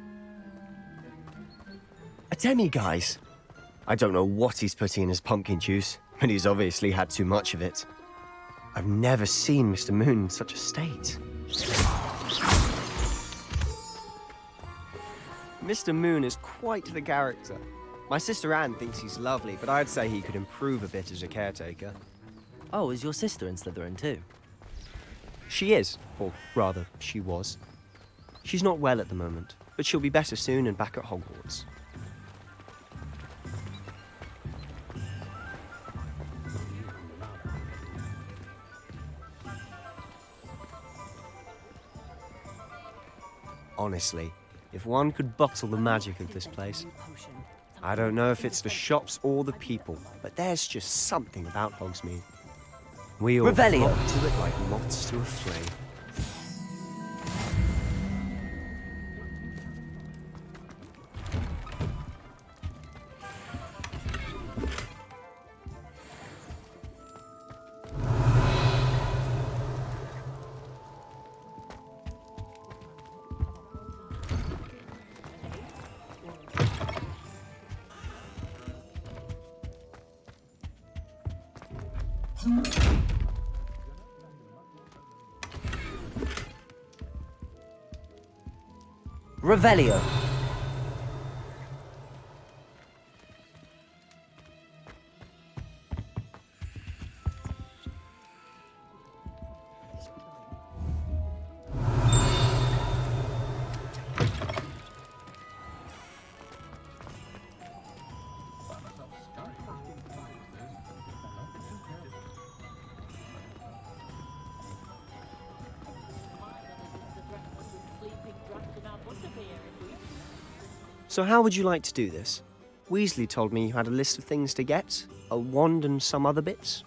A demi-guise? I don't know what he's putting in his pumpkin juice, but he's obviously had too much of it. I've never seen Mr. Moon in such a state. Mr. Moon is quite the character. My sister Anne thinks he's lovely, but I'd say he could improve a bit as a caretaker. Oh, is your sister in Slytherin too? She is, or rather, she was. She's not well at the moment, but she'll be better soon and back at Hogwarts. Honestly, if one could bottle the magic of this place. I don't know if it's the shops or the people, but there's just something about Hogsmeade. We all Revelio. flock to it like moths to a flame. Revelio. So how would you like to do this? Weasley told me you had a list of things to get, a wand and some other bits.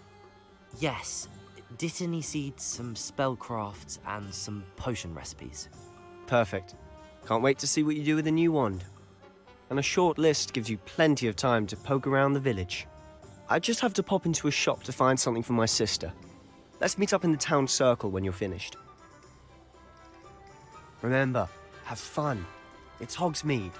Yes. Dittany seeds, some spellcrafts, and some potion recipes. Perfect. Can't wait to see what you do with the new wand. And a short list gives you plenty of time to poke around the village. I just have to pop into a shop to find something for my sister. Let's meet up in the town circle when you're finished. Remember, have fun. It's Hogsmeade.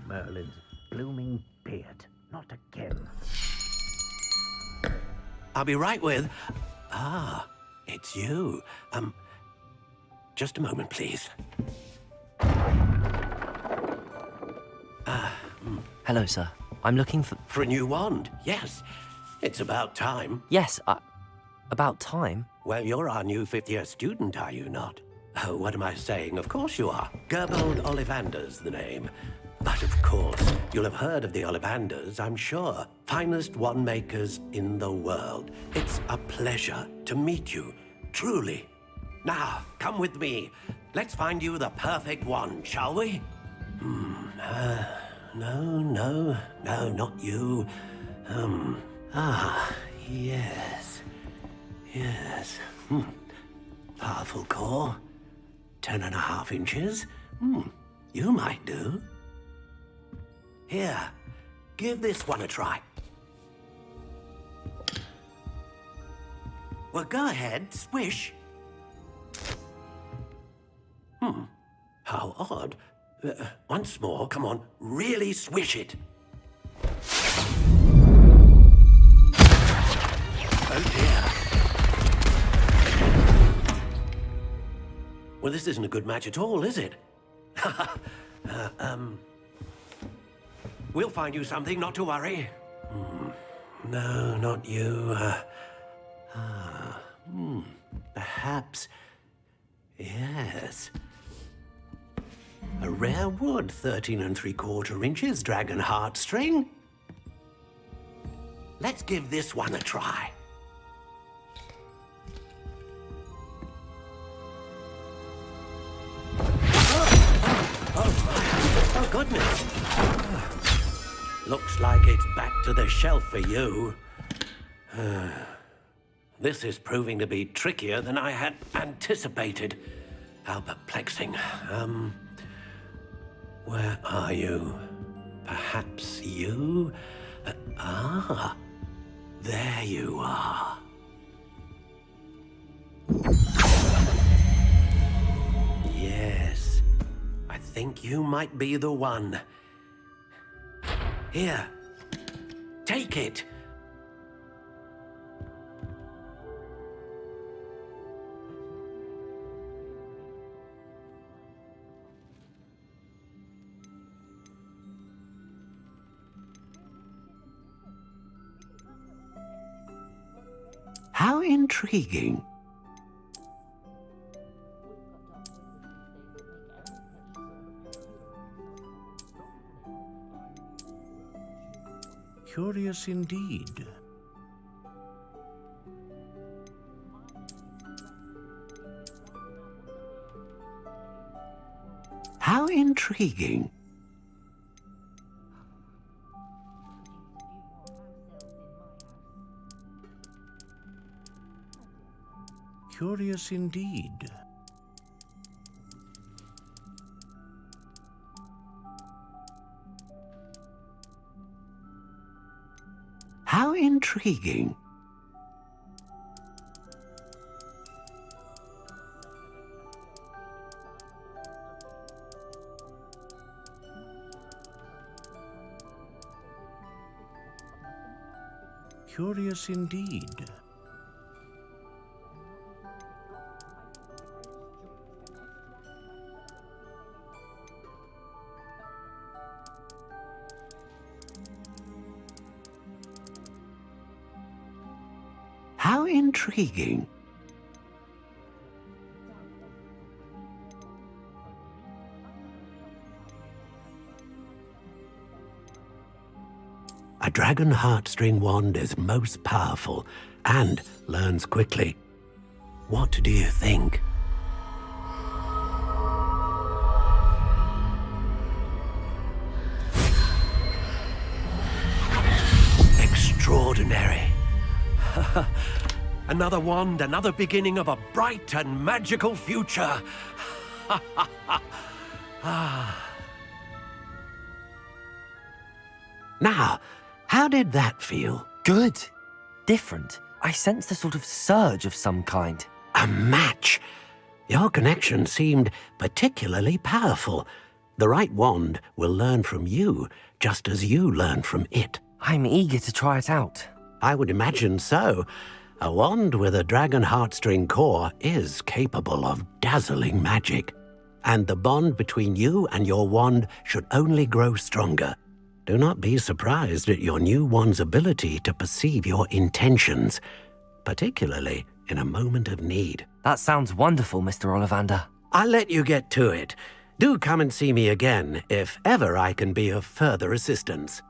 Merlin's blooming beard. Not again. I'll be right with... it's you. Just a moment, please. Hello, sir. I'm looking for... For a new wand, yes. It's about time. Yes, about time? Well, you're our new fifth-year student, are you not? Oh, what am I saying? Of course you are. Gerbold Ollivander's the name. But of course, you'll have heard of the Ollivanders, I'm sure. Finest wand makers in the world. It's a pleasure to meet you, truly. Now, come with me. Let's find you the perfect wand, shall we? No, not you. Yes. Powerful core. 10.5 inches. You might do. Here, give this one a try. Well, go ahead, swish. How odd. Once more, come on, really swish it. Oh dear. Well, this isn't a good match at all, is it? We'll find you something, not to worry. No, not you. Perhaps. Yes. A rare wood, 13 3/4 inches, dragon heartstring. Let's give this one a try. Looks like it's back to the shelf for you. This is proving to be trickier than I had anticipated. How perplexing. Where are you? Perhaps you? There you are. Yes, I think you might be the one. Here, take it. How intriguing. Curious indeed. How intriguing. Curious indeed. How intriguing. Curious indeed. How intriguing. A dragon heartstring wand is most powerful and learns quickly. What do you think? Extraordinary. Another wand, another beginning of a bright and magical future. Now, how did that feel? Good. Different. I sensed a sort of surge of some kind. A match. Your connection seemed particularly powerful. The right wand will learn from you, just as you learn from it. I'm eager to try it out. I would imagine so. A wand with a dragon heartstring core is capable of dazzling magic. And the bond between you and your wand should only grow stronger. Do not be surprised at your new wand's ability to perceive your intentions, particularly in a moment of need. That sounds wonderful, Mr. Ollivander. I'll let you get to it. Do come and see me again if ever I can be of further assistance.